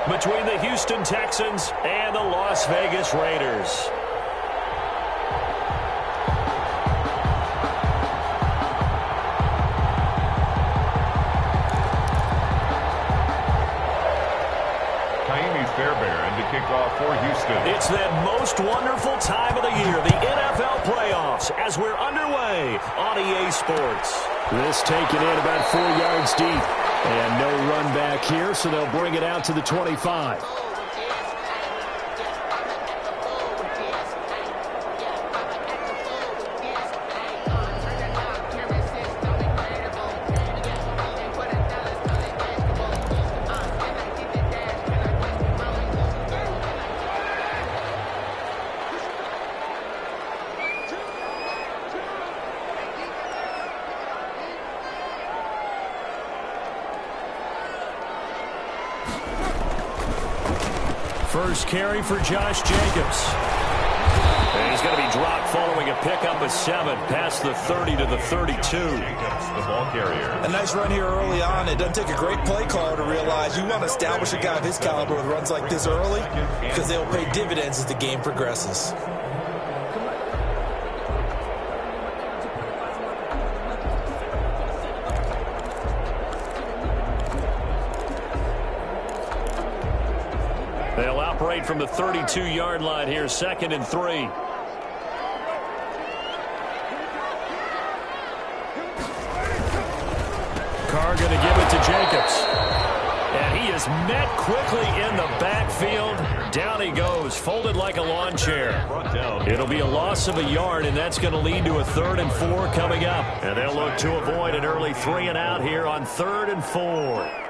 between the Houston Texans and the Las Vegas Raiders. To kick off for Houston. It's that most wonderful time of the year, the NFL playoffs, as we're underway on EA Sports. This taken in about 4 yards deep. And no run back here, so they'll bring it out to the 25. First carry for Josh Jacobs. And he's going to be dropped following a pickup of 7 past the 30 to the 32. Jacobs, the ball carrier. A nice run here early on. It doesn't take a great play caller to realize you want to establish a guy of his caliber with runs like this early because they'll pay dividends as the game progresses. They'll operate from the 32-yard line here, 2nd and 3. Carr going to give it to Jacobs. And he is met quickly in the backfield. Down he goes, folded like a lawn chair. It'll be a loss of a yard, and that's going to lead to a 3rd and 4 coming up. And they'll look to avoid an early 3 and out here on 3rd and 4.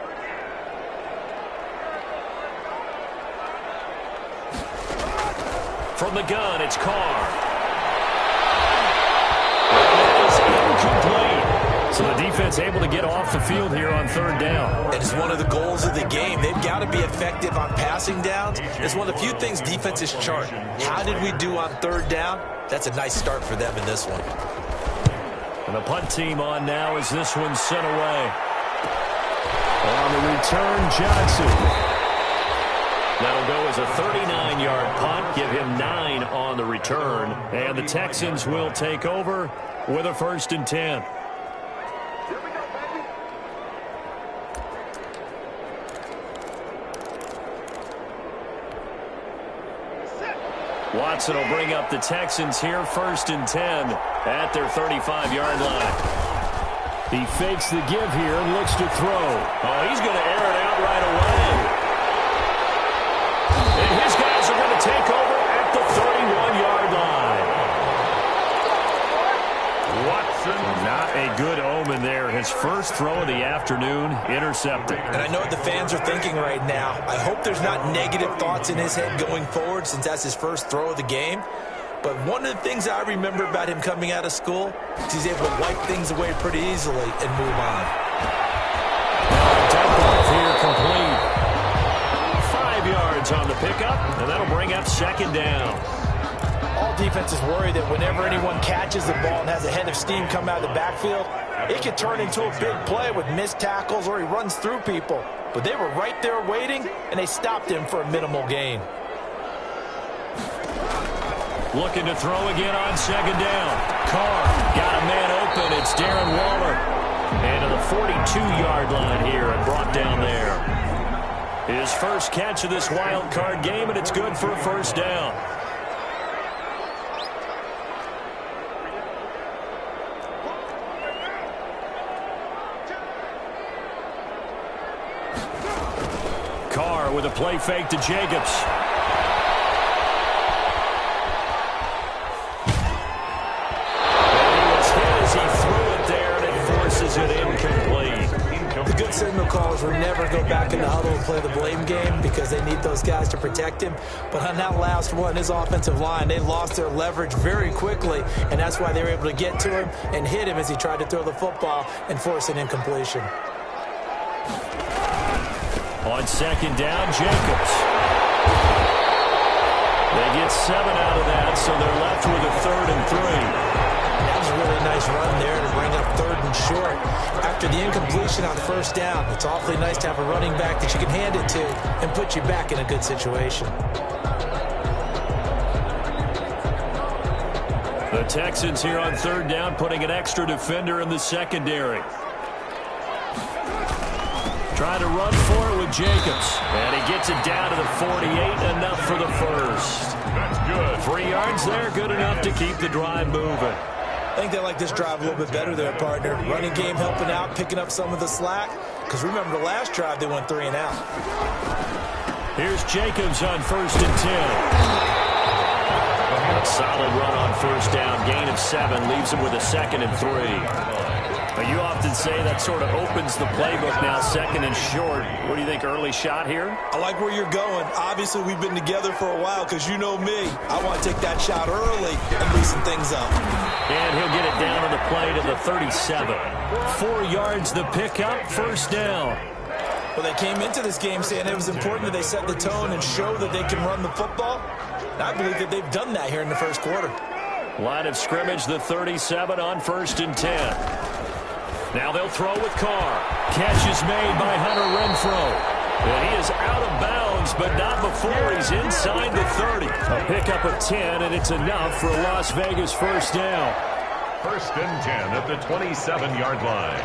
From the gun, it's Carr. That is incomplete. So the defense able to get off the field here on 3rd down. It is one of the goals of the game. They've got to be effective on passing downs. It's one of the few things defenses chart. How did we do on 3rd down? That's a nice start for them in this one. And the punt team on now as this one's sent away. On the return, Johnson. That'll go as a 39-yard punt, give him 9 on the return. And the Texans will take over with a 1st and 10. Watson will bring up the Texans here, 1st and 10 at their 35-yard line. He fakes the give here and looks to throw. Oh, he's going to air it out right away. And his guys are going to take over at the 31-yard line. Watson, not a good omen there. His first throw of the afternoon intercepted. And I know what the fans are thinking right now. I hope there's not negative thoughts in his head going forward since that's his first throw of the game. But one of the things I remember about him coming out of school is he's able to wipe things away pretty easily and move on. Dump-off here complete. 5 yards on the pickup, and that'll bring up 2nd down. All defenses worry that whenever anyone catches the ball and has a head of steam come out of the backfield, it could turn into a big play with missed tackles or he runs through people. But they were right there waiting, and they stopped him for a minimal gain. Looking to throw again on 2nd down. Carr got a man open. It's Darren Waller. And to the 42-yard line here and brought down there. His first catch of this wild card game, and it's good for a 1st down. Carr with a play fake to Jacobs. It incomplete. The good signal callers will never go back in the huddle and play the blame game because they need those guys to protect him. But on that last one, his offensive line, they lost their leverage very quickly, and that's why they were able to get to him and hit him as he tried to throw the football and force an incompletion. On 2nd down, Jacobs. They get 7 out of that, so they're left with a 3rd and 3. That was a really nice run there to bring up 3rd and short. After the incompletion on 1st down, it's awfully nice to have a running back that you can hand it to and put you back in a good situation. The Texans here on 3rd down, putting an extra defender in the secondary. Trying to run for it with Jacobs. And he gets it down to the 48, enough for the first. That's good. 3 yards there, good enough to keep the drive moving. I think they like this drive a little bit better there, partner. Running game helping out, picking up some of the slack. Because remember the last drive, they went 3 and out. Here's Jacobs on 1st and 10. A solid run on 1st down. Gain of 7 leaves him with a 2nd and 3. You often say that sort of opens the playbook now, 2nd and short. What do you think, early shot here? I like where you're going. Obviously, we've been together for a while because you know me. I want to take that shot early and loosen things up. And he'll get it down on the play to the 37. 4 yards the pickup, 1st down. Well, they came into this game saying it was important that they set the tone and show that they can run the football. And I believe that they've done that here in the 1st quarter. Line of scrimmage, the 37 on 1st and 10. Now they'll throw with Carr. Catch is made by Hunter Renfrow. And he is out of bounds, but not before he's inside the 30. A pickup of 10, and it's enough for a Las Vegas 1st down. 1st and 10 at the 27-yard line.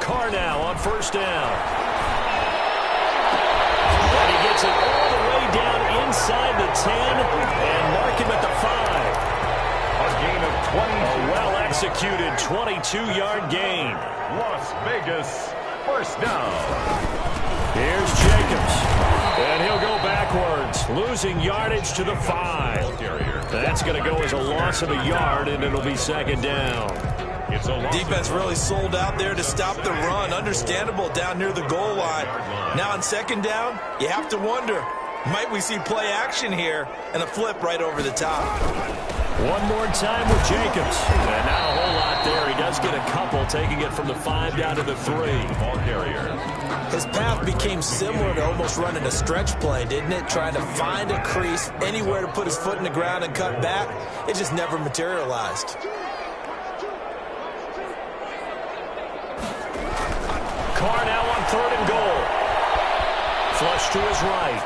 Carr now on 1st down. And he gets it all the way down inside the 10 and mark him at the 5. A gain of 20. A well-executed 22-yard gain. Las Vegas, 1st down. Here's Jacobs. And he'll go backwards, losing yardage to the 5. That's going to go as a loss of a yard, and it'll be 2nd down. It's a defense really sold out there to stop the run. Understandable down near the goal line. Now on 2nd down, you have to wonder, might we see play action here and a flip right over the top? One more time with Jacobs. And not a whole lot there. He does get a couple, taking it from the 5 down to the 3. Ball carrier. His path became similar to almost running a stretch play, didn't it? Trying to find a crease, anywhere to put his foot in the ground and cut back. It just never materialized. Carr now on 3rd and goal. Flush to his right.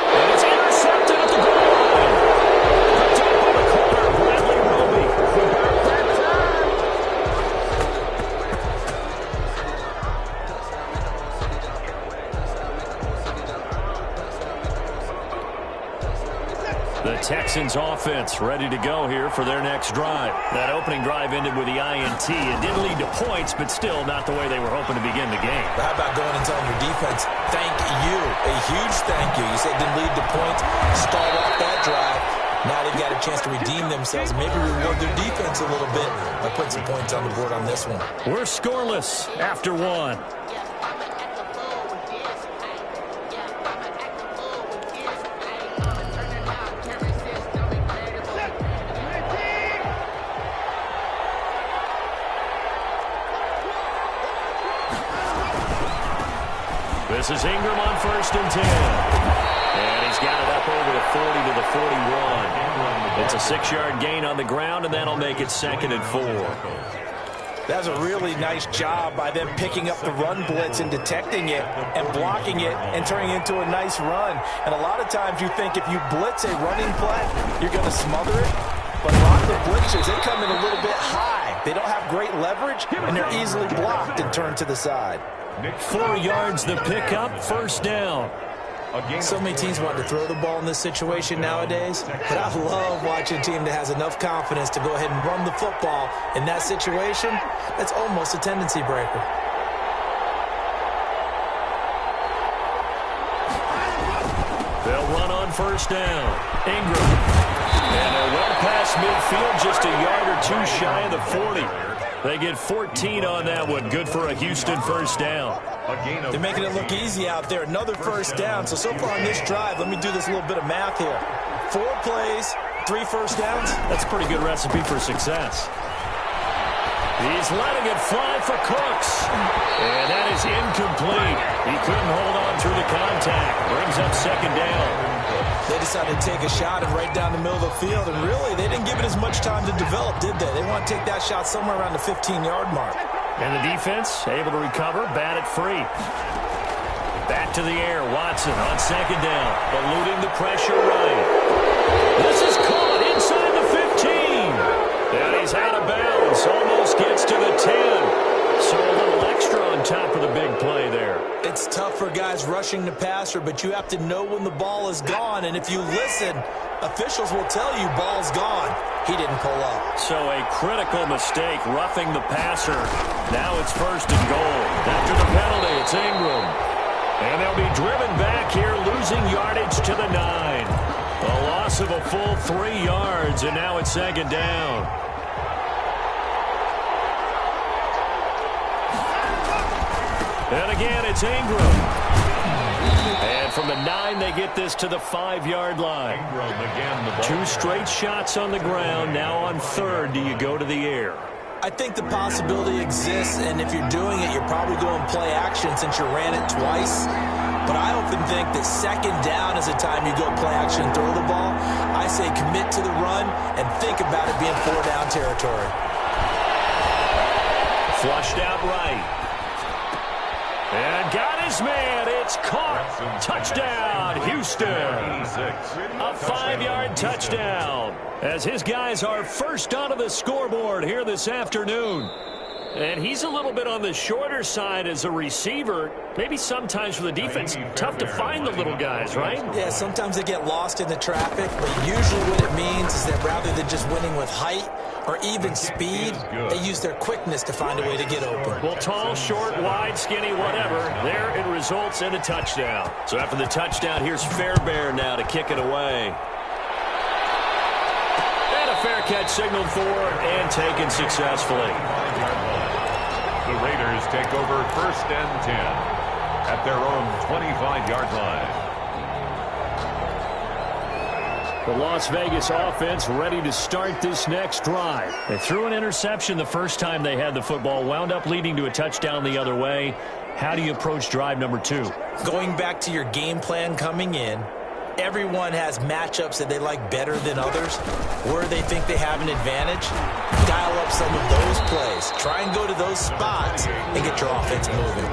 And it's intercepted at the goal line. Picked up by the corner, Bradley Roby. The Texans offense ready to go here for their next drive. That opening drive ended with the INT. It did lead to points, but still not the way they were hoping to begin the game. How about going and telling your defense, thank you, a huge thank you. You said it didn't lead to points, start off that drive. Now they've got a chance to redeem themselves, maybe reward their defense a little bit by putting some points on the board on this one. We're scoreless after 1. This is Ingram on 1st and 10. And he's got it up over the 40 to the 41. It's a 6-yard gain on the ground, and that'll make it 2nd and 4. That was a really nice job by them picking up the run blitz and detecting it and blocking it and turning it into a nice run. And a lot of times you think if you blitz a running play, you're going to smother it. But a lot of the blitzers, they come in a little bit high. They don't have great leverage, and they're easily blocked and turned to the side. 4 yards the pickup, 1st down. So many teams want to throw the ball in this situation nowadays, but I love watching a team that has enough confidence to go ahead and run the football in that situation. That's almost a tendency breaker. They'll run on 1st down. Ingram. And they're well past midfield, just a yard or 2 shy of the 40. They get 14 on that one. Good for a Houston 1st down. They're making it look easy out there. Another 1st down. So far on this drive, let me do this little bit of math here. 4 plays, 3 1st downs. That's a pretty good recipe for success. He's letting it fly for Cooks. And that is incomplete. He couldn't hold on through the contact. Brings up 2nd down. They decided to take a shot and right down the middle of the field, and really, they didn't give it as much time to develop, did they? They want to take that shot somewhere around the 15-yard mark. And the defense able to recover, bat it free. Back to the air, Watson on second down, eluding the pressure right. This is caught inside the 15. And he's out of bounds, almost gets to the 10. So a little extra on top of the big play there. It's tough for guys rushing the passer, but you have to know when the ball is gone. And if you listen, officials will tell you ball's gone. He didn't pull up. So a critical mistake, roughing the passer. Now it's first and goal. After the penalty, it's Ingram. And they'll be driven back here, losing yardage to the 9. A loss of a full 3 yards, and now it's second down. And again, it's Ingram. And from the 9, they get this to the 5-yard line. Ingram again, the ball. 2 straight shots on the ground. Now on third, do you go to the air? I think the possibility exists, and if you're doing it, you're probably going play action since you ran it twice. But I often think that second down is the time you go play action and throw the ball. I say commit to the run and think about it being 4-down territory. Flushed out right. And got his man. It's caught. Touchdown, Houston. A 5-yard touchdown. As his guys are first onto the scoreboard here this afternoon. And he's a little bit on the shorter side as a receiver. Maybe sometimes for the defense, tough to find the little guys, right? Yeah, sometimes they get lost in the traffic, but usually what it means is that rather than just winning with height or even speed, they use their quickness to find a way to get open. Well, tall, short, wide, skinny, whatever, there it results in a touchdown. So after the touchdown, here's Fairbairn now to kick it away. And a fair catch signaled for and taken successfully. The Raiders take over first and 10 at their own 25-yard line. The Las Vegas offense ready to start this next drive. They threw an interception the first time they had the football, wound up leading to a touchdown the other way. How do you approach drive number 2? Going back to your game plan coming in, everyone has matchups that they like better than others. Where they think they have an advantage, dial up some of those plays. Try and go to those spots and get your offense moving.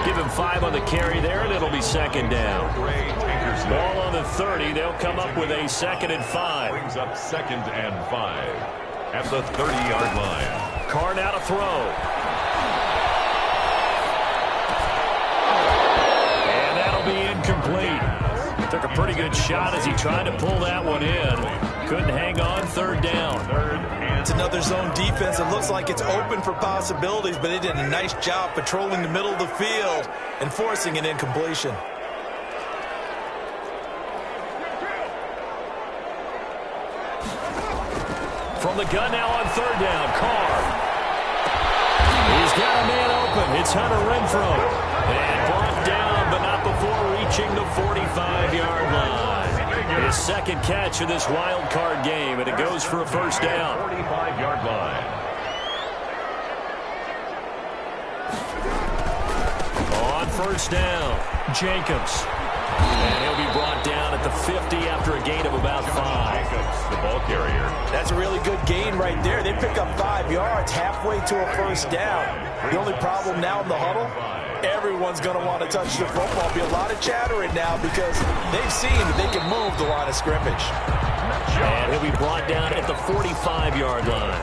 Give him 5 on the carry there, and it'll be second down. Ball on the 30. They'll come up with a 2nd and 5. Brings up 2nd and 5 at the 30-yard line. Carr now to throw. And that'll be incomplete. Took a pretty good shot as he tried to pull that one in. Couldn't hang on. 3rd down. It's another zone defense. It looks like it's open for possibilities, but they did a nice job patrolling the middle of the field and forcing an incompletion. From the gun now on 3rd down. Carr. He's got a man open. It's Hunter Renfrow. And brought down, but not before reaching the 45-yard line. His 2nd catch of this wild card game, and it goes for a first down. 45-yard line. On first down, Jacobs. And he'll be brought down at the 50 after a gain of about 5. Jacobs, the ball carrier. That's a really good gain right there. They pick up 5 yards halfway to a first down. The only problem now in the huddle, everyone's going to want to touch the football. Be a lot of chattering now because they've seen that they can move the line of scrimmage. And he'll be brought down at the 45-yard line.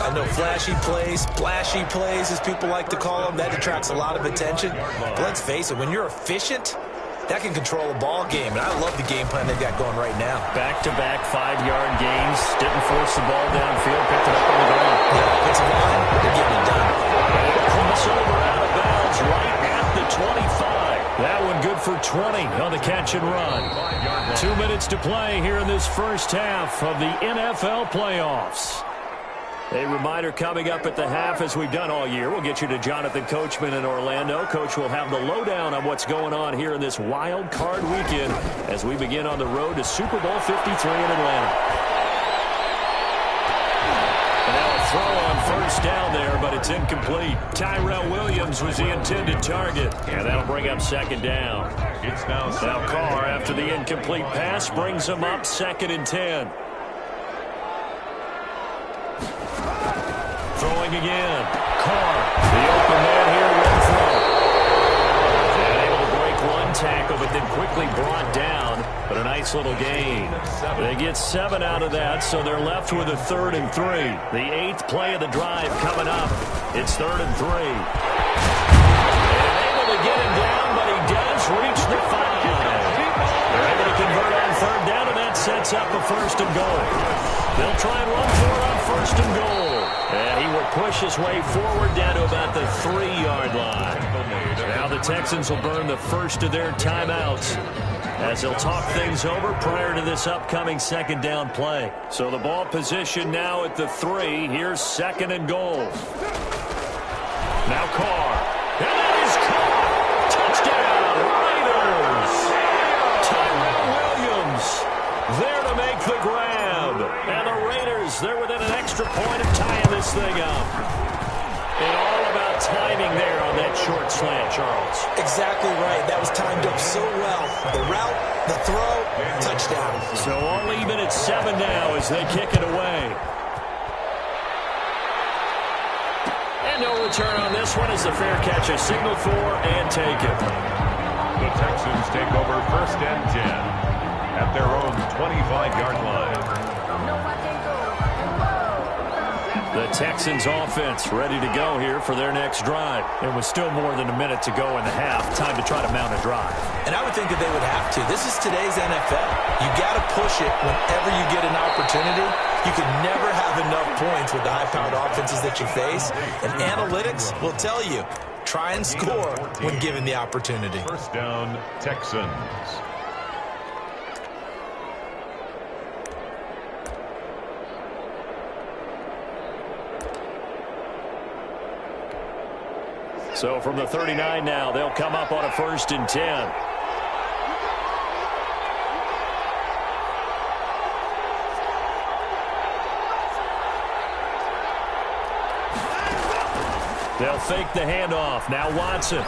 I know flashy plays, splashy plays, as people like to call them, that attracts a lot of attention. But let's face it, when you're efficient, that can control a ball game, and I love the game plan they've got going right now. Back-to-back 5-yard gains. Didn't force the ball downfield. Picked it up on the ground. Yeah, offensive line, they're getting it done. Crossover out of bounds right at the 25. That one good for 20 on the catch and run. 2 minutes to play here in this first half of the NFL playoffs. A reminder coming up at the half, as we've done all year. We'll get you to Jonathan Coachman in Orlando. Coach will have the lowdown on what's going on here in this wild card weekend as we begin on the road to Super Bowl 53 in Atlanta. And now a throw on first down there, but it's incomplete. Tyrell Williams was the intended target, and that'll bring up second down. It's now Carr, after the incomplete pass, brings him up 2nd and 10. Throwing again. Carr, the open man here, Renfro. And able to break one tackle, but then quickly brought down. But a nice little gain. They get 7 out of that, so they're left with a 3rd and 3. The 8th play of the drive coming up. It's 3rd and 3. And able to get him down, but he does reach the 5. They're able to convert on 3rd down, and that sets up a 1st and goal. They'll try and run for it on 1st and goal. And he will push his way forward down to about the 3-yard line. Now the Texans will burn the first of their timeouts as they'll talk things over prior to this upcoming 2nd down play. So the ball position now at the 3. Here's 2nd and goal. Now Carr. And that is caught. Touchdown, Raiders. Tyrell Williams there to make the grab. And the Raiders, they're within an extra point of tying this thing up. And all about timing there on that short slant, Charles. Exactly right. That was timed up so well. The route, the throw, touchdown. So all even at 7 now as they kick it away. And no return on this one as the fair catch is signaled for and taken. The Texans take over 1st and 10 at their own 25-yard line. The Texans offense ready to go here for their next drive. It was still more than a minute to go in the half. Time to try to mount a drive. And I would think that they would have to. This is today's NFL. You got to push it whenever you get an opportunity. You can never have enough points with the high-powered offenses that you face. And analytics will tell you, try and score when given the opportunity. 1st down, Texans. So from the 39 now, they'll come up on a 1st and 10. They'll fake the handoff. Now Watson. And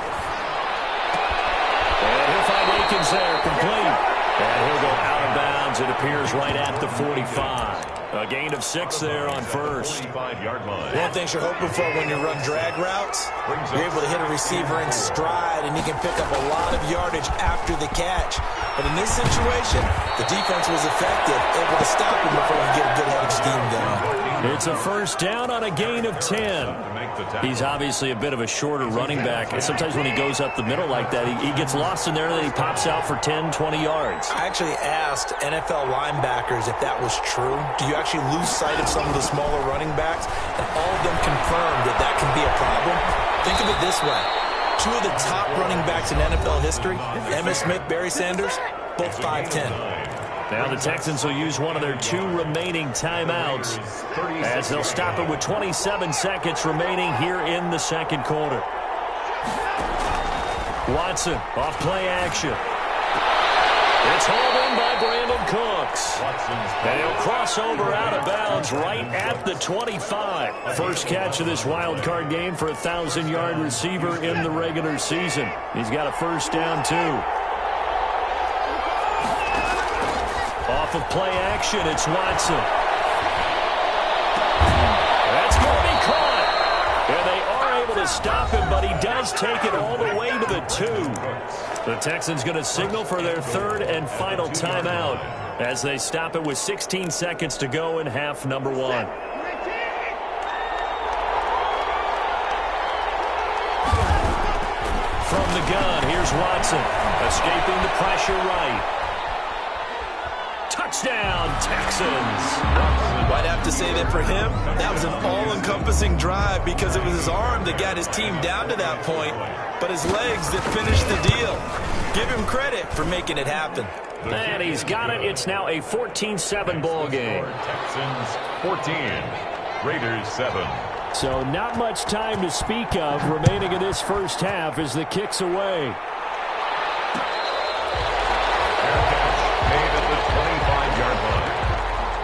he'll find Akins there, complete. And he'll go out of bounds. It appears right at the 45. A gain of 6 there on 1st. 25-yard line. One thing you're hoping for when you run drag routes, you're able to hit a receiver in stride, and you can pick up a lot of yardage after the catch. But in this situation, the defense was effective, able to stop him before he get a good head of steam going. It's a 1st down on a gain of 10. He's obviously a bit of a shorter running back. And sometimes when he goes up the middle like that, he gets lost in there and then he pops out for 10, 20 yards. I actually asked NFL linebackers if that was true. Do you actually lose sight of some of the smaller running backs? And all of them confirmed that that can be a problem. Think of it this way. 2 of the top running backs in NFL history, Emmitt Smith, Barry Sanders, both 5'10". Now the Texans will use one of their 2 remaining timeouts as they'll stop it with 27 seconds remaining here in the 2nd quarter. Watson off play action. It's hauled in by Brandon Cooks. And he'll cross over out of bounds right at the 25. First catch of this wild card game for a 1,000-yard receiver in the regular season. He's got a 1st down, too. Off of play action, it's Watson. That's going to be caught. And they are able to stop him, but he does take it all the way to the 2. The Texans going to signal for their 3rd and final timeout as they stop it with 16 seconds to go in half number 1. From the gun, here's Watson, escaping the pressure right. Touchdown, Texans. I'd have to say that for him, that was an all-encompassing drive because it was his arm that got his team down to that point, but his legs that finished the deal. Give him credit for making it happen. And he's got it. It's now a 14-7 ball game. Texans 14, Raiders 7. So not much time to speak of remaining in this first half as the kick's away.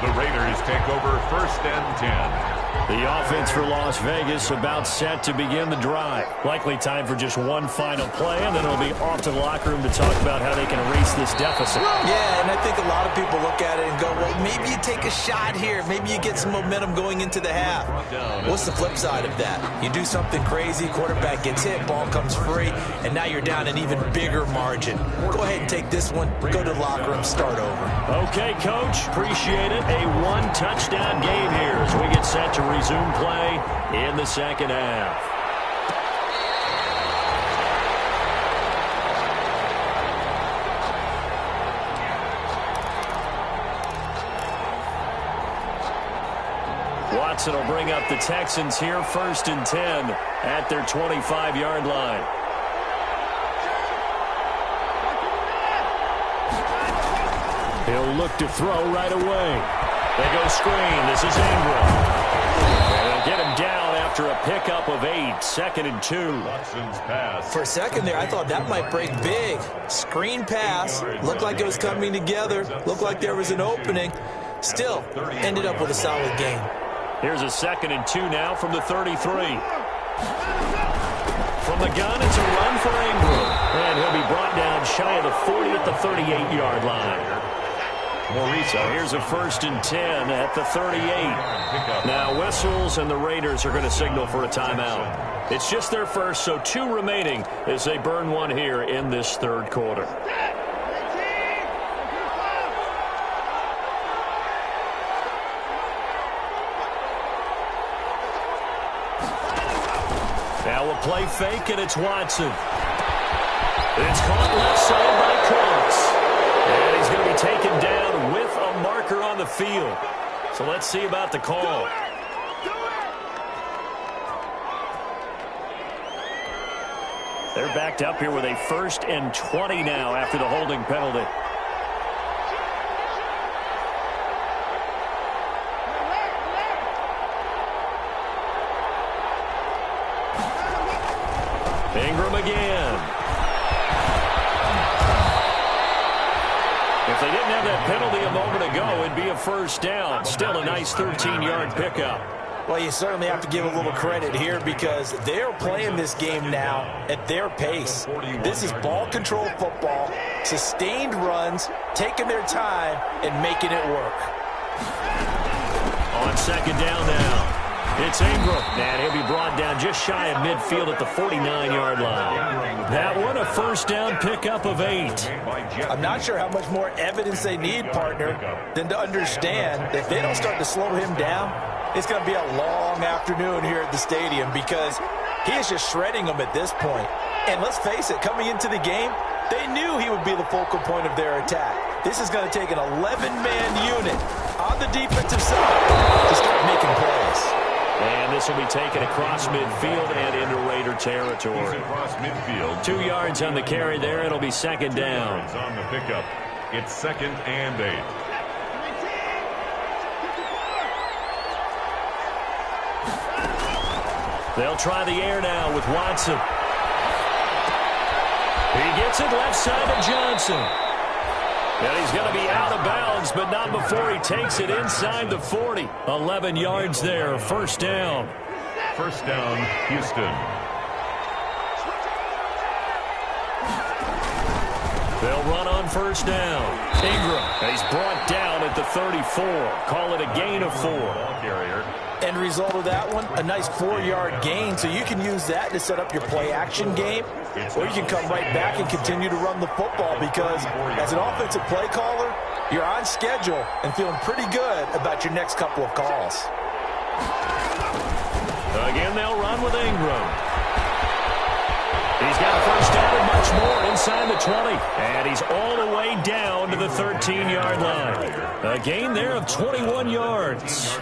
The Raiders take over 1st and 10 The offense for Las Vegas about set to begin the drive. Likely time for just one final play, and then it'll be off to the locker room to talk about how they can erase this deficit. Yeah, and I think a lot of people look at it and go, well, maybe you take a shot here. Maybe you get some momentum going into the half. What's the flip side of that? You do something crazy, quarterback gets hit, ball comes free, and now you're down an even bigger margin. Go ahead and take this one, go to the locker room, start over. Okay, Coach, appreciate it. A one-touchdown game here as we get set to resume play in the second half. Watson will bring up the Texans here, 1st and 10 at their 25-yard line. He'll look to throw right away. They go screen. This is Ingram. And they'll get him down after a pickup of 8. 2nd and 2. Watson's pass. For a second there, I thought that might break big. Screen pass. Looked like it was coming together. Looked like there was an opening. Still, ended up with a solid game. Here's a 2nd and 2 now from the 33. From the gun, it's a run for Ingram. And he'll be brought down shy of the 40 at the 38-yard line. So here's a 1st and 10 at the 38. Now whistles, and the Raiders are going to signal for a timeout. It's just their first, so 2 remaining as they burn one here in this 3rd quarter. Now a play fake, and it's Watson. It's caught left side by Cox. And he's going to be taken down with a marker on the field. So let's see about the call. They're backed up here with a 1st and 20 now after the holding penalty. Ingram again. If they didn't have that penalty a moment ago, it'd be a 1st down. Still a nice 13-yard pickup. Well, you certainly have to give a little credit here because they're playing this game now at their pace. This is ball control football, sustained runs, taking their time, and making it work. On 2nd down now, it's Ingram, and he'll be brought down just shy of midfield at the 49-yard line. That one a 1st down pickup of 8. I'm not sure how much more evidence they need, partner, than to understand that if they don't start to slow him down, it's going to be a long afternoon here at the stadium because he is just shredding them at this point. And let's face it, coming into the game, they knew he would be the focal point of their attack. This is going to take an 11-man unit on the defensive side to start making plays. And this will be taken across midfield and into Raider territory. Across midfield. 2 yards on the carry there. It'll be 2nd down. On the pickup. It's 2nd and 8. They'll try the air now with Watson. He gets it left side of Johnson. And he's going to be out of bounds, but not before he takes it inside the 40. 11 yards there, 1st down. 1st down, Houston. They'll run on 1st down. Ingram, and he's brought down at the 34. Call it a gain of 4. Carrier. End result of that one, a nice 4-yard gain, so you can use that to set up your play-action game, or you can come right back and continue to run the football because as an offensive play caller, you're on schedule and feeling pretty good about your next couple of calls. Again, they'll run with Ingram. He's got a 1st down and much more inside the 20. And he's all the way down to the 13-yard line. A gain there of 21 yards.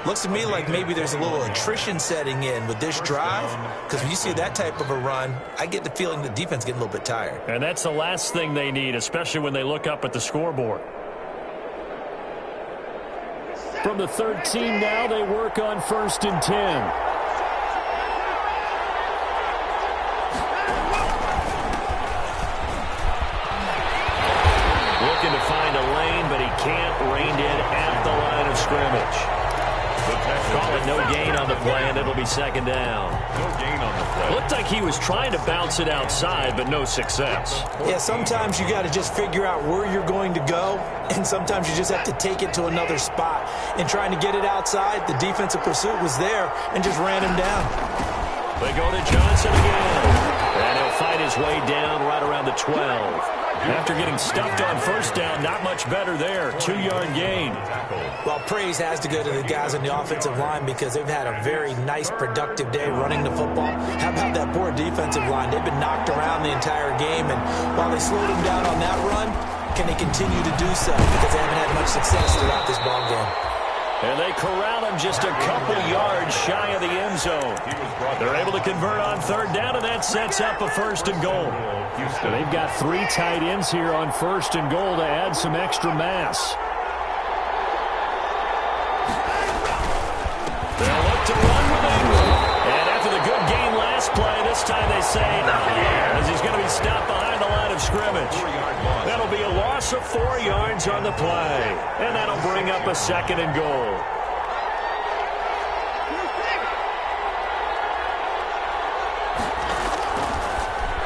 Looks to me like maybe there's a little attrition setting in with this drive because when you see that type of a run, I get the feeling the defense getting a little bit tired. And that's the last thing they need, especially when they look up at the scoreboard. From the 13 now, they work on 1st and 10. Looking to find a lane, but he can't. Reined in at the line of scrimmage. Call it it'll be second down. No gain on the play. Looked like he was trying to bounce it outside, but no success. Yeah, sometimes you got to just figure out where you're going to go, and sometimes you just have to take it to another spot. And trying to get it outside, the defensive pursuit was there and just ran him down. They go to Johnson again, and he'll fight his way down right around the 12. After getting stuffed on first down, not much better there. 2-yard gain. Well, praise has to go to the guys on the offensive line because they've had a very nice, productive day running the football. How about that poor defensive line? They've been knocked around the entire game, and while they slowed them down on that run, can they continue to do so? Because they haven't had much success throughout this ball game. And they corral him just a couple yards shy of the end zone. They're able to convert on third down, and that sets up a first and goal. They've got 3 tight ends here on first and goal to add some extra mass. They'll look to run with Ingram. And after the good game last play, this time they say, as he's going to be stopped behind the line of scrimmage. That'll be a loss of 4 yards on the play. And that'll bring up a second and goal.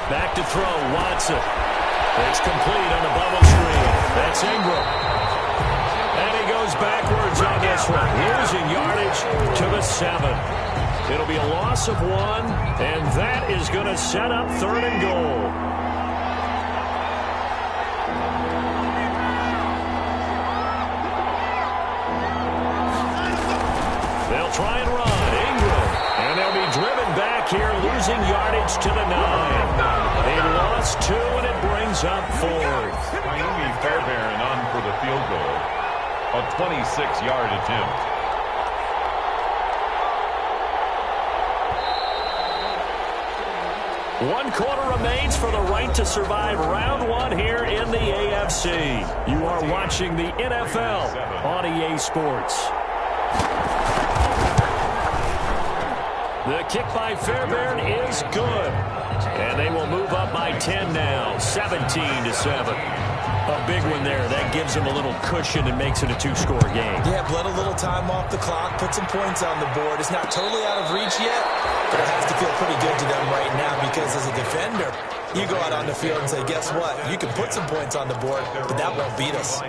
Back to throw, Watson. It's complete on the bubble screen. That's Ingram. And he goes backwards on this one, losing yardage to the 7. It'll be a loss of 1, and that is going to set up third and goal. They'll try and run. Ingram. And they'll be driven back here, losing yardage to the 9. They lost 2, and it brings up 4th. Miami Fairbairn on for the field goal. A 26-yard attempt. One quarter remains for the right to survive round 1 here in the AFC. You are watching the NFL on EA Sports. The kick by Fairbairn is good. And they will move up by 10 now, 17-7. A big one there. That gives them a little cushion and makes it a 2-score game. Yeah, bled a little time off the clock, put some points on the board. It's not totally out of reach yet, but it has to feel pretty good to them right now because as a defender, you go out on the field and say, guess what? You can put some points on the board, but that won't beat us.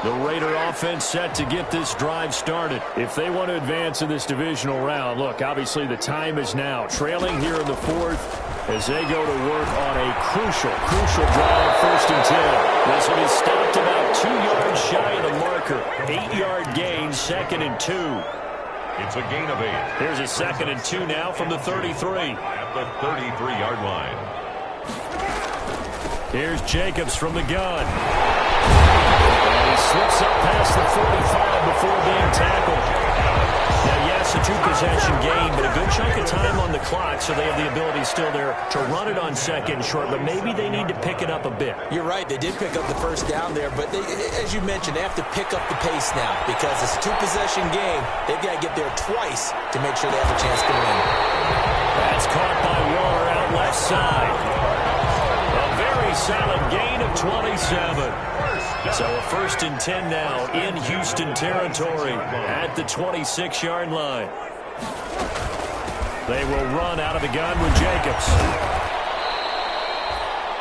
The Raider offense set to get this drive started. If they want to advance in this divisional round, look, obviously the time is now. Trailing here in the 4th as they go to work on a crucial drive, 1st and 10. This one is stopped about 2 yards shy of the marker. 8-yard gain, 2nd and 2. It's a gain of 8. Here's a 2nd and 2 now from the 33. At the 33-yard line. Here's Jacobs from the gun. And he slips up past the 45 before being tackled. Now, yes, a 2-possession game, but a good chunk of time on the clock, so they have the ability still there to run it on 2nd and short, but maybe they need to pick it up a bit. You're right. They did pick up the first down there, but they, as you mentioned, they have to pick up the pace now because it's a 2-possession game. They've got to get there twice to make sure they have a chance to win. That's caught by Waller out left side. A very solid gain of 27. So a 1st and 10 now in Houston territory at the 26-yard line. They will run out of the gun with Jacobs.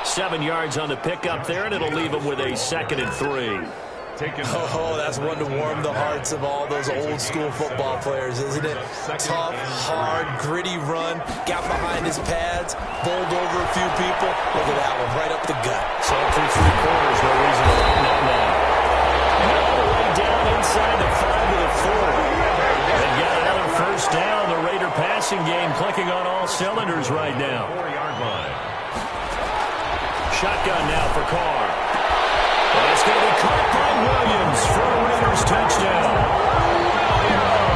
7 yards on the pickup there, and it'll leave them with a 2nd and 3. Oh, that's one to warm the hearts of all those old-school football players, isn't it? Tough, hard, gritty run, got behind his pads, bowled over a few people. Look at that one, right up the gut. So through 3 quarters, no reason to open that now. And all the way down inside the 5 to the 4. They've got another 1st down. The Raider passing game clicking on all cylinders right now. 4-yard line. Shotgun now for Carr. And it's going to be caught by Williams for a Raiders touchdown.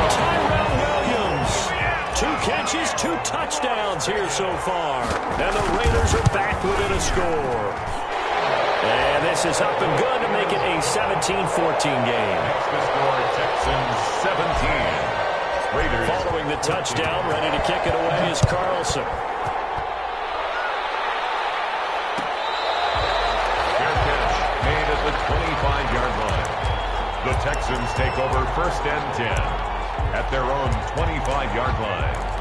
Tyrell Williams. 2 catches, 2 touchdowns here so far. And the Raiders are back within a score. And this is up and good to make it a 17-14 game. Next to score, Texans 17. Raiders. Following the touchdown, ready to kick it away is Carlson. The 25-yard line. The Texans take over 1st and 10 at their own 25-yard line.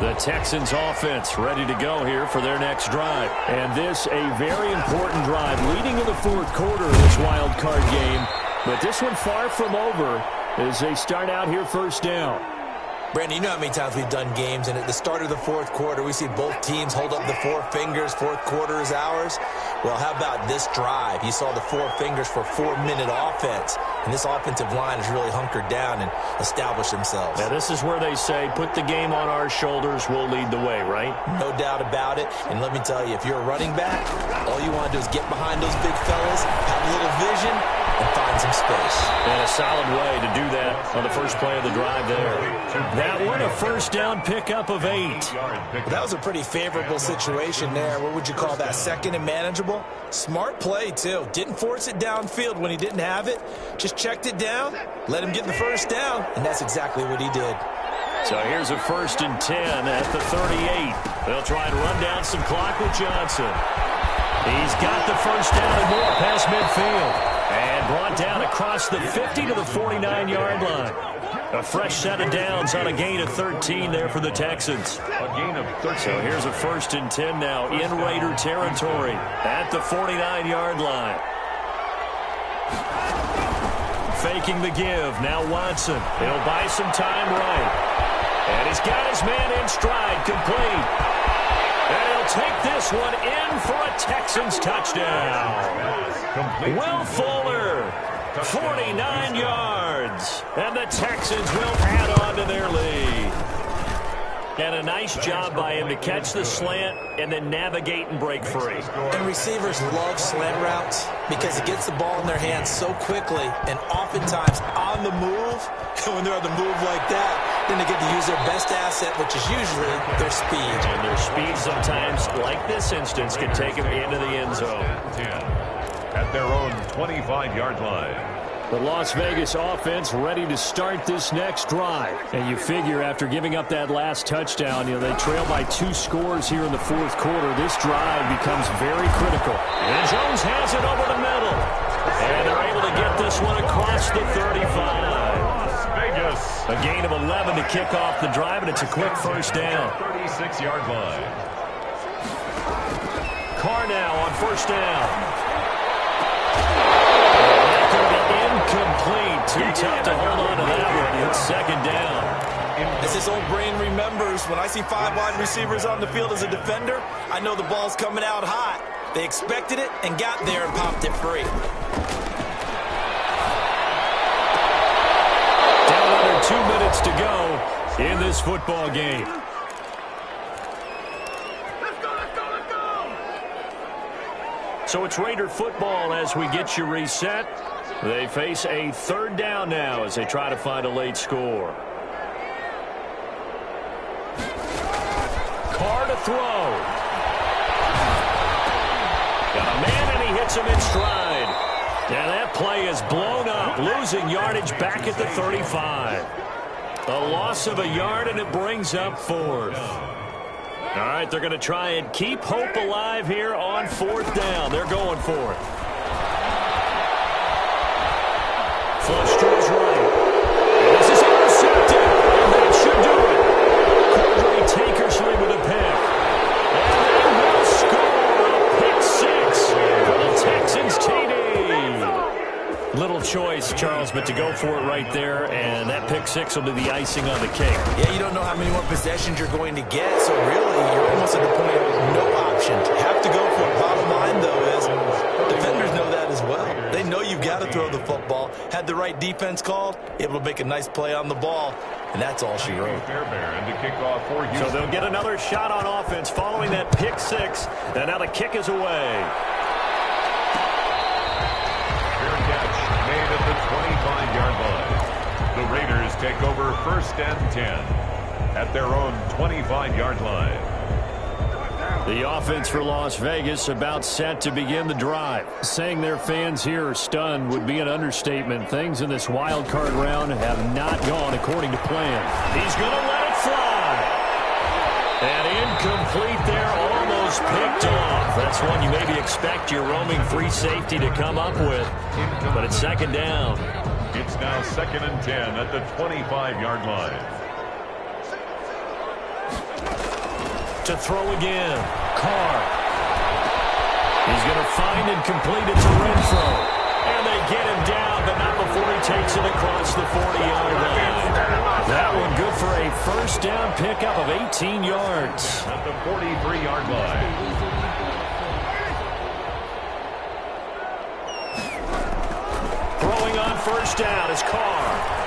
The Texans offense ready to go here for their next drive. And this a very important drive leading in the fourth quarter of this wild card game. But this one far from over as they start out here first down. Brandon, you know how many times we've done games, and at the start of the fourth quarter, we see both teams hold up the four fingers, fourth quarter is ours. Well, how about this drive? You saw the four fingers for 4-minute offense, and this offensive line has really hunkered down and established themselves. Now, this is where they say, put the game on our shoulders, we'll lead the way, right? No doubt about it, and let me tell you, if you're a running back, all you want to do is get behind those big fellas, have a little vision, and find some space. And a solid way to do that on the first play of the drive there. That one a first down pickup of 8. Well, that was a pretty favorable situation there. What would you call that? Second and manageable? Smart play, too. Didn't force it downfield when he didn't have it. Just checked it down, let him get the first down, and that's exactly what he did. So here's a 1st and 10 at the 38. They'll try and run down some clock with Johnson. He's got the first down and more past midfield. And brought down across the 50 to the 49-yard line. A fresh set of downs on a gain of 13 there for the Texans. A gain of 13. So here's a 1st and 10 now in Raider territory at the 49-yard line. Faking the give. Now Watson. He'll buy some time right. And he's got his man in stride, complete. And he'll take this one in for a Texans touchdown. Will Fuller, 49 yards. And the Texans will add on to their lead. And a nice job by him to catch the slant and then navigate and break free. And receivers love slant routes because it gets the ball in their hands so quickly and oftentimes on the move. When they're on the move like that, then they get to use their best asset, which is usually their speed. And their speed sometimes, like this instance, can take them into the end zone. At their own 25-yard line. The Las Vegas offense ready to start this next drive. And you figure after giving up that last touchdown, they trail by 2 scores here in the fourth quarter. This drive becomes very critical. And Jones has it over the middle. And they're able to get this one across the 35. Vegas. A gain of 11 to kick off the drive, and it's a quick first down. 36-yard line. Carr now on first down. Incomplete. Too tough to hold on to that one. It's second down. As his old brain remembers, when I see 5 wide receivers on the field as a defender, I know the ball's coming out hot. They expected it and got there and popped it free. Down under 2 minutes to go in this football game. So it's Raider football as we get you reset. They face a third down now as they try to find a late score. Carr to throw. Got a man and he hits him in stride. And that play is blown up, losing yardage back at the 35. A loss of a yard and it brings up 4th. All right, they're going to try and keep hope alive here on 4th down. They're going for it. Flush to his right. And this is intercepted. And that should do it. Cordray Tankersley with a pick. And they will score a pick 6 for the Texans TD. Little choice, Charles, but to go for it right there, and that pick 6 will be the icing on the cake. Yeah, you don't know how many more possessions you're going to get, so really you're almost at the point of no options. Have to go for it. Bottom line, though, is defenders know that as well. They know you've got to throw the football. Had the right defense called, able to make a nice play on the ball, and that's all she wrote. So they'll get another shot on offense following that pick 6, and now the kick is away. Made at the 25-yard line. The Raiders take over 1st and 10 at their own 25-yard line. The offense for Las Vegas about set to begin the drive. Saying their fans here are stunned would be an understatement. Things in this wild card round have not gone according to plan. He's going to let it fly. And incomplete there, almost goes picked off. That's one you maybe expect your roaming free safety to come up with. But it's second down. It's now 2nd and 10 at the 25-yard line. To throw again. Carr. He's going to find and complete it to Renfro. And they get him down, but not before he takes it across the 40-yard line. That one good for a first down pickup of 18 yards. At the 43-yard line. Throwing on first down is Carr.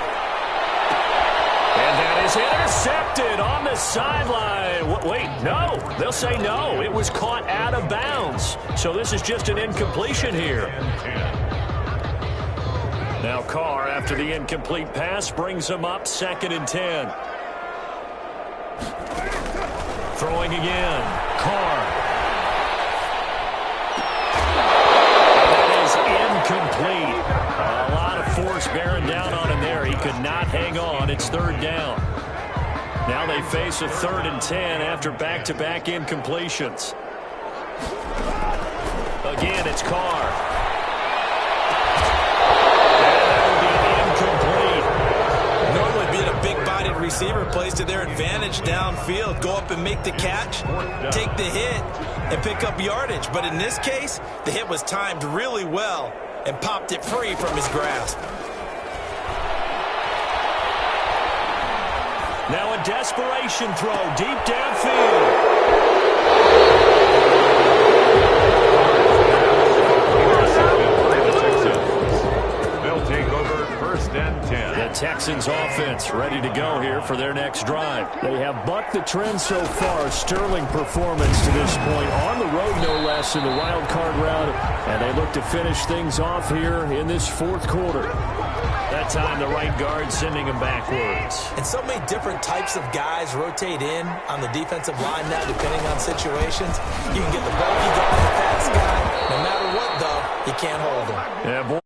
And that is intercepted on the sideline. Wait, no. They'll say no. It was caught out of bounds. So this is just an incompletion here. Now Carr, after the incomplete pass, brings him up 2nd and 10. Throwing again. Carr. That is incomplete. A lot of force bearing down on him there. He could not hang on. It's 3rd down. Now they face a 3rd and 10 after back-to-back incompletions. Again, it's Carr. Big-bodied receiver plays to their advantage downfield. Go up and make the catch, take the hit, and pick up yardage. But in this case, the hit was timed really well and popped it free from his grasp. Now a desperation throw deep downfield. They'll take over 1st and 10. The Texans offense ready to go here for their next drive. They have bucked the trend so far. Sterling performance to this point. On the road, no less, in the wild card round. And they look to finish things off here in this 4th quarter. That time, the right guard sending him backwards. And so many different types of guys rotate in on the defensive line now, depending on situations. You can get the bulky guy, the fast guy. No matter what, though, you can't hold him. Yeah, boy,